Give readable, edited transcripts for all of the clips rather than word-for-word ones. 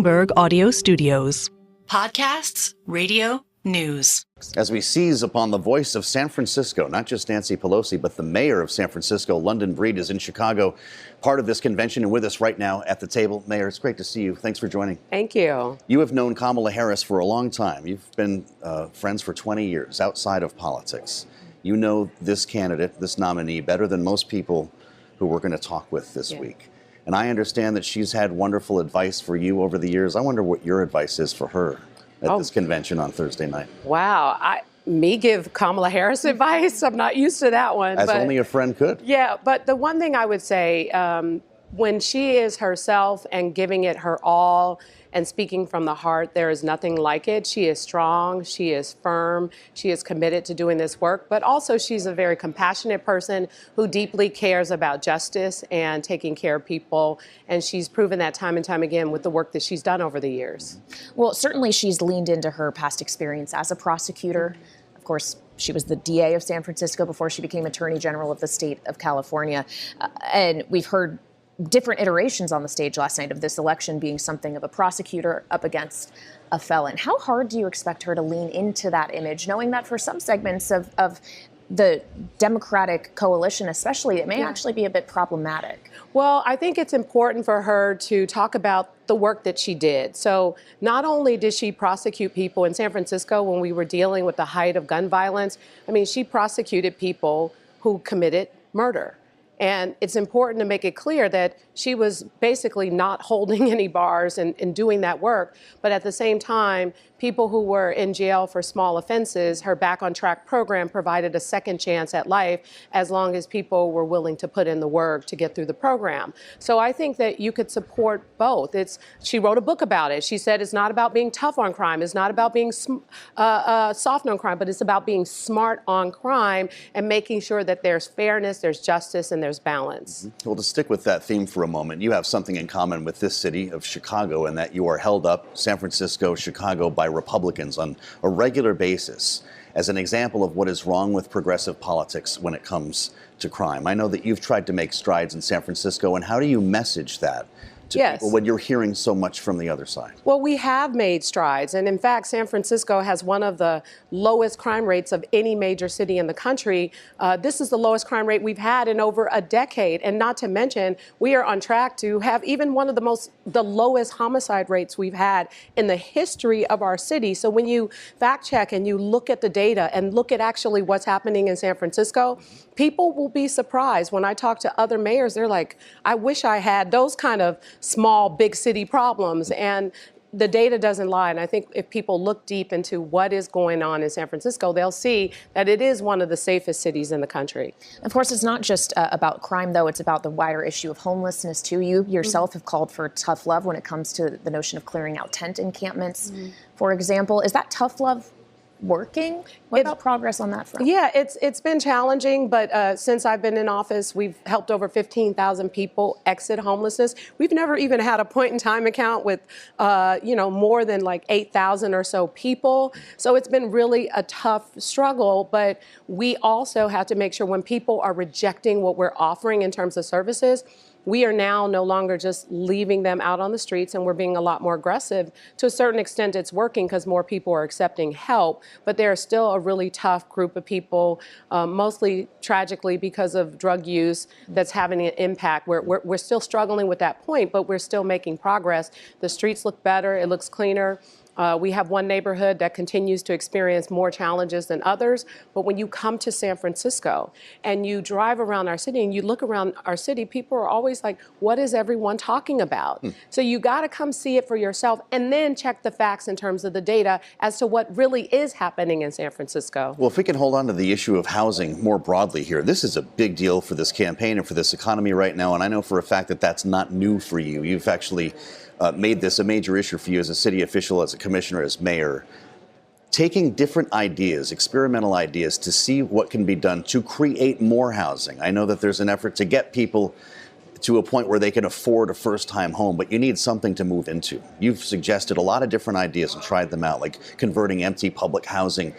Bloomberg Audio Studios. Podcasts, radio, news. As we seize upon the voice of San Francisco, not just Nancy Pelosi, but the mayor of San Francisco, London Breed, is in Chicago, part of this convention, and with us right now at the table. Mayor, it's great to see you. Thanks for joining. Thank you. You have known Kamala Harris for a long time. You've been friends for 20 years outside of politics. You know this candidate, this nominee, better than most people who we're going to talk with this week. And I understand that she's had wonderful advice for you over the years. I wonder what your advice is for her at this convention on Thursday night. Wow. Me give Kamala Harris advice? I'm not used to that one. As only a friend could. Yeah, but the one thing I would say, when she is herself and giving it her all and speaking from the heart, there is nothing like it. She is strong, she is firm, she is committed to doing this work, but also she's a very compassionate person who deeply cares about justice and taking care of people. And she's proven that time and time again with the work that she's done over the years. Well, certainly she's leaned into her past experience as a prosecutor. Of course, she was the DA of San Francisco before she became Attorney General of the state of California. And we've heard different iterations on the stage last night of this election being something of a prosecutor up against a felon. How hard do you expect her to lean into that image, knowing that for some segments of the Democratic coalition especially, it may actually be a bit problematic? Well, I think it's important for her to talk about the work that she did. So not only did she prosecute people in San Francisco when we were dealing with the height of gun violence, I mean, she prosecuted people who committed murder. And it's important to make it clear that she was basically not holding any bars and doing that work. But at the same time, people who were in jail for small offenses, her Back on Track program provided a second chance at life as long as people were willing to put in the work to get through the program. So I think that you could support both. She wrote a book about it. She said it's not about being tough on crime. It's not about being soft on crime, but it's about being smart on crime and making sure that there's fairness, there's justice, and there's balance. Well, to stick with that theme for a moment, you have something in common with this city of Chicago in that you are held up, San Francisco, Chicago, by Republicans on a regular basis as an example of what is wrong with progressive politics when it comes to crime. I know that you've tried to make strides in San Francisco, and how do you message that to people when you're hearing so much from the other side? Well, we have made strides. And in fact, San Francisco has one of the lowest crime rates of any major city in the country. This is the lowest crime rate we've had in over a decade. And not to mention, we are on track to have even one of the lowest homicide rates we've had in the history of our city. So when you fact check and you look at the data and look at actually what's happening in San Francisco, people will be surprised. When I talk to other mayors, they're like, I wish I had those kind of small, big city problems. And the data doesn't lie. And I think if people look deep into what is going on in San Francisco, they'll see that it is one of the safest cities in the country. Of course, it's not just about crime, though. It's about the wider issue of homelessness, too. You yourself have called for tough love when it comes to the notion of clearing out tent encampments, for example. Is that tough love working? What about progress on that front? Yeah, it's been challenging, but since I've been in office, we've helped over 15,000 people exit homelessness. We've never even had a point-in-time account with, more than like 8,000 or so people. So it's been really a tough struggle, but we also have to make sure when people are rejecting what we're offering in terms of services, we are now no longer just leaving them out on the streets, and we're being a lot more aggressive. To a certain extent, it's working because more people are accepting help, but there are still a really tough group of people, mostly tragically because of drug use, that's having an impact. We're still struggling with that point, but we're still making progress. The streets look better, it looks cleaner. We have one neighborhood that continues to experience more challenges than others. But when you come to San Francisco and you drive around our city and you look around our city, people are always like, what is everyone talking about? So you got to come see it for yourself and then check the facts in terms of the data as to what really is happening in San Francisco. Well, if we can hold on to the issue of housing more broadly here, this is a big deal for this campaign and for this economy right now. And I know for a fact that that's not new for you. You've actually made this a major issue for you as a city official, as a commissioner, as mayor. Taking different ideas, experimental ideas, to see what can be done to create more housing. I know that there's an effort to get people to a point where they can afford a first-time home, but you need something to move into. You've suggested a lot of different ideas and tried them out, like converting empty public housing,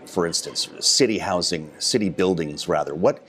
for instance, city housing, city buildings, rather. What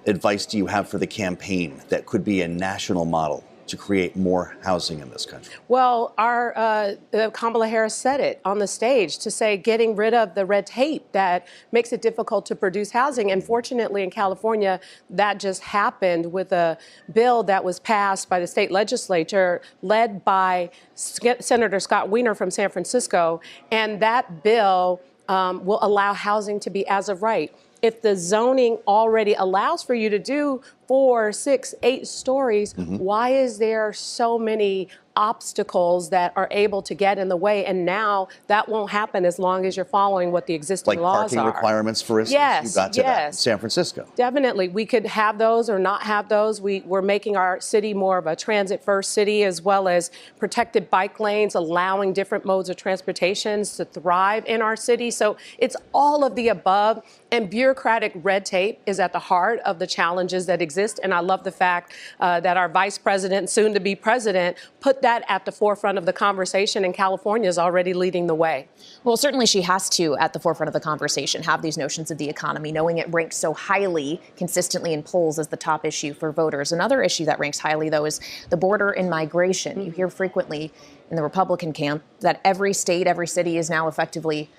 advice do you have for the campaign that could be a national model to create more housing in this country? Well, our Kamala Harris said it on the stage to say getting rid of the red tape that makes it difficult to produce housing. And fortunately, in California, that just happened with a bill that was passed by the state legislature led by Senator Scott Wiener from San Francisco. And that bill will allow housing to be as of right. If the zoning already allows for you to do 4, 6, 8 stories, why is there so many obstacles that are able to get in the way? And now that won't happen as long as you're following what the existing laws are. Like parking requirements, for instance? Yes, you got to that in San Francisco. Definitely. We could have those or not have those. We're making our city more of a transit-first city, as well as protected bike lanes, allowing different modes of transportation to thrive in our city. So it's all of the above. And bureaucratic red tape is at the heart of the challenges that exist. And I love the fact that our vice president, soon to be president, put that at the forefront of the conversation, and California is already leading the way. Well, certainly she has to, at the forefront of the conversation, have these notions of the economy, knowing it ranks so highly consistently in polls as the top issue for voters. Another issue that ranks highly, though, is the border and migration. You hear frequently in the Republican camp that every state, every city is now effectively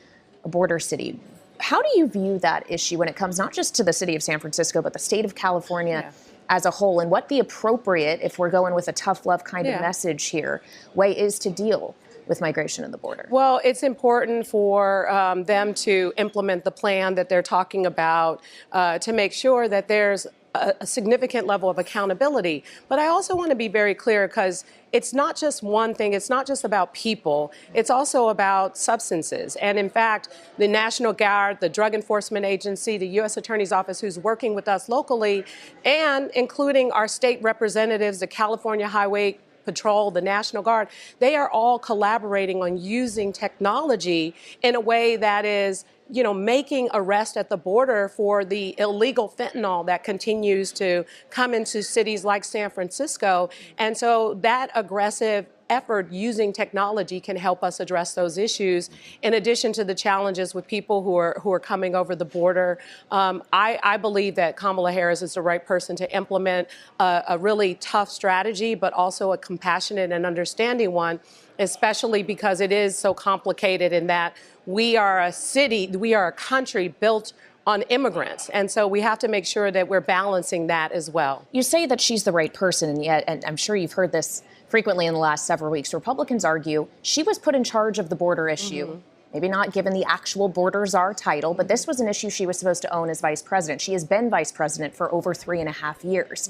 a border city. How do you view that issue when it comes not just to the city of San Francisco, but the state of California as a whole, and what the appropriate, if we're going with a tough love kind of message here, way is to deal with migration and the border? Well, it's important for them to implement the plan that they're talking about to make sure that there's a significant level of accountability. But I also want to be very clear, because it's not just one thing. It's not just about people. It's also about substances. And in fact, the National Guard, the Drug Enforcement Agency, the U.S. Attorney's Office, who's working with us locally, and including our state representatives, the California Highway Patrol, the National Guard, they are all collaborating on using technology in a way that is, making arrests at the border for the illegal fentanyl that continues to come into cities like San Francisco. And so that aggressive effort using technology can help us address those issues, in addition to the challenges with people who are coming over the border. I believe that Kamala Harris is the right person to implement a really tough strategy, but also a compassionate and understanding one, especially because it is so complicated in that we are a country built on immigrants. And so we have to make sure that we're balancing that as well. You say that she's the right person, and yet, and I'm sure you've heard this frequently in the last several weeks, Republicans argue she was put in charge of the border issue. Maybe not given the actual border czar title, but this was an issue she was supposed to own as vice president. She has been vice president for over 3.5 years.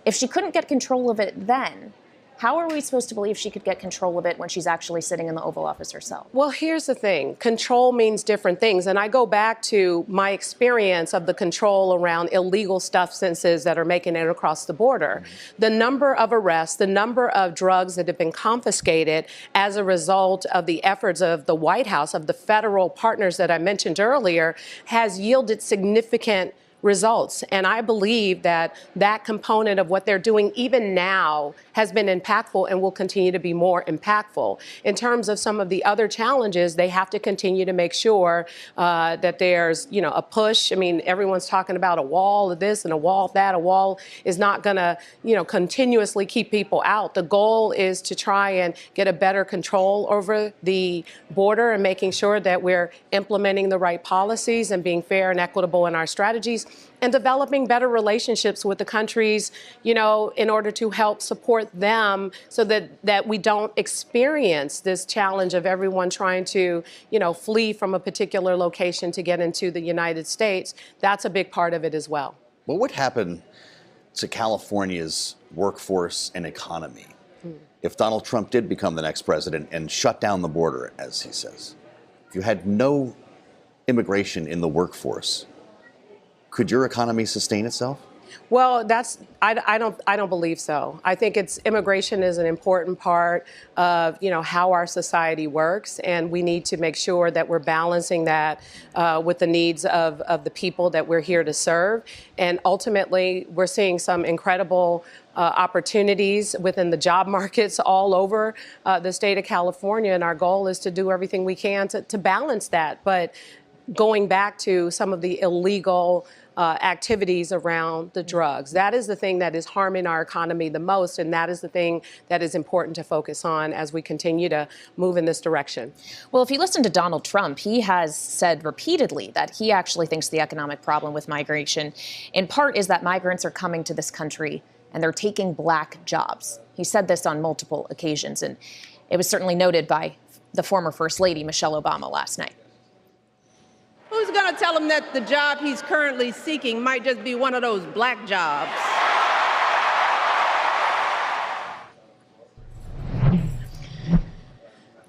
If she couldn't get control of it then, how are we supposed to believe she could get control of it when she's actually sitting in the Oval Office herself? Well, here's the thing. Control means different things. And I go back to my experience of the control around illegal substances that are making it across the border. The number of arrests, the number of drugs that have been confiscated as a result of the efforts of the White House, of the federal partners that I mentioned earlier, has yielded significant results. And I believe that that component of what they're doing even now has been impactful and will continue to be more impactful. In terms of some of the other challenges, they have to continue to make sure that there's, a push. I mean, everyone's talking about a wall of this and a wall of that. A wall is not going to, continuously keep people out. The goal is to try and get a better control over the border and making sure that we're implementing the right policies and being fair and equitable in our strategies, and developing better relationships with the countries, in order to help support them so that we don't experience this challenge of everyone trying to, flee from a particular location to get into the United States. That's a big part of it as well. What would happen to California's workforce and economy if Donald Trump did become the next president and shut down the border, as he says? If you had no immigration in the workforce, could your economy sustain itself? Well, I don't believe so. I think immigration is an important part of how our society works, and we need to make sure that we're balancing that with the needs of the people that we're here to serve. And ultimately, we're seeing some incredible opportunities within the job markets all over the state of California, and our goal is to do everything we can to balance that. But going back to some of the illegal activities around the drugs. That is the thing that is harming our economy the most, and that is the thing that is important to focus on as we continue to move in this direction. Well, if you listen to Donald Trump, he has said repeatedly that he actually thinks the economic problem with migration, in part, is that migrants are coming to this country and they're taking black jobs. He said this on multiple occasions, and it was certainly noted by the former First Lady, Michelle Obama, last night. Who's going to tell him that the job he's currently seeking might just be one of those black jobs?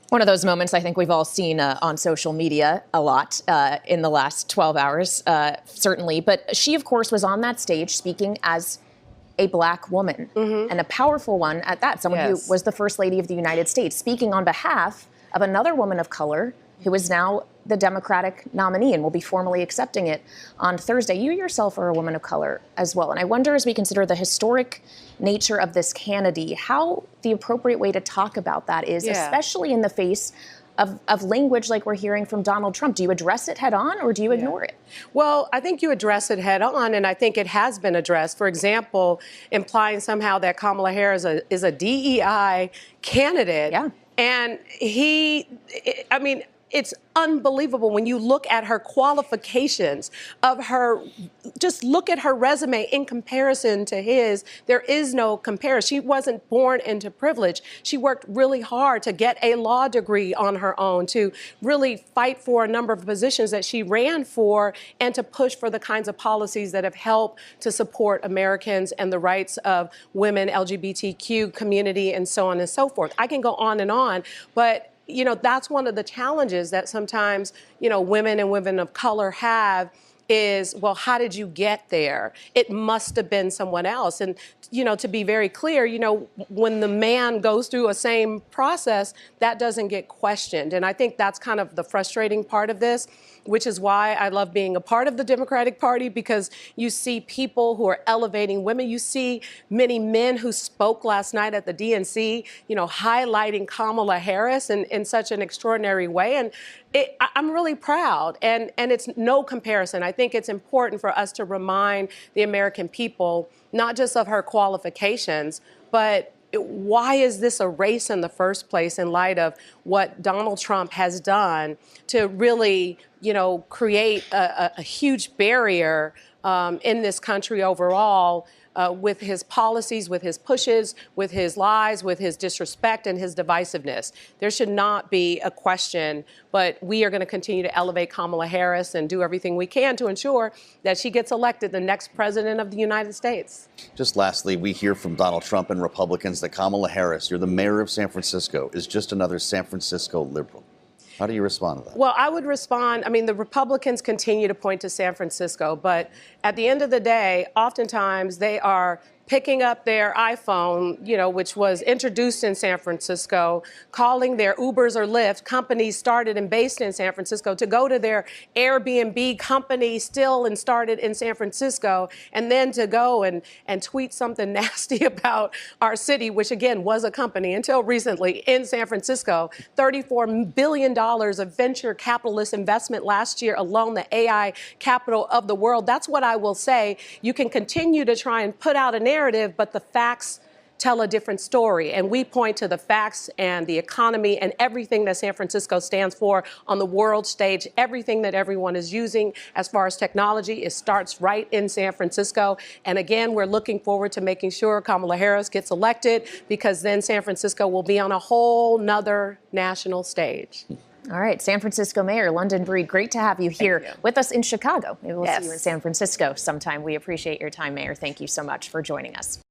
One of those moments I think we've all seen on social media a lot in the last 12 hours, certainly. But she, of course, was on that stage speaking as a black woman, and a powerful one at that, someone who was the First Lady of the United States, speaking on behalf of another woman of color who is now the Democratic nominee and will be formally accepting it on Thursday. You yourself are a woman of color as well. And I wonder, as we consider the historic nature of this candidacy, how the appropriate way to talk about that is, especially in the face of language like we're hearing from Donald Trump. Do you address it head on or do you ignore it? Well, I think you address it head on, and I think it has been addressed. For example, implying somehow that Kamala Harris is a DEI candidate. Yeah. And it's unbelievable when you look at her qualifications just look at her resume in comparison to his. There is no comparison. She wasn't born into privilege. She worked really hard to get a law degree on her own, to really fight for a number of positions that she ran for, and to push for the kinds of policies that have helped to support Americans and the rights of women, LGBTQ community, and so on and so forth. I can go on, but that's one of the challenges that sometimes, women and women of color have is, well, how did you get there? It must have been someone else. And, to be very clear, when the man goes through a same process, that doesn't get questioned. And I think that's kind of the frustrating part of this, which is why I love being a part of the Democratic Party, because you see people who are elevating women. You see many men who spoke last night at the DNC, highlighting Kamala Harris in such an extraordinary way. And I'm really proud, and it's no comparison. I think it's important for us to remind the American people, not just of her qualifications, but why is this a race in the first place in light of what Donald Trump has done to really, create a huge barrier in this country overall, with his policies, with his pushes, with his lies, with his disrespect and his divisiveness. There should not be a question, but we are going to continue to elevate Kamala Harris and do everything we can to ensure that she gets elected the next president of the United States. Just lastly, we hear from Donald Trump and Republicans that Kamala Harris, you're the mayor of San Francisco, is just another San Francisco liberal. How do you respond to that? Well, I would respond, the Republicans continue to point to San Francisco, but at the end of the day, oftentimes they are picking up their iPhone, which was introduced in San Francisco, calling their Ubers or Lyft, companies started and based in San Francisco, to go to their Airbnb company still and started in San Francisco, and then to go and tweet something nasty about our city, which again was a company until recently in San Francisco. $34 billion of venture capitalist investment last year alone, the AI capital of the world. That's what I will say. You can continue to try and put out a narrative, but the facts tell a different story. And we point to the facts and the economy and everything that San Francisco stands for on the world stage. Everything that everyone is using as far as technology, it starts right in San Francisco. And again, we're looking forward to making sure Kamala Harris gets elected, because then San Francisco will be on a whole nother national stage. All right, San Francisco Mayor London Breed, great to have you here with us in Chicago. Maybe we'll see you in San Francisco sometime. We appreciate your time, Mayor. Thank you so much for joining us.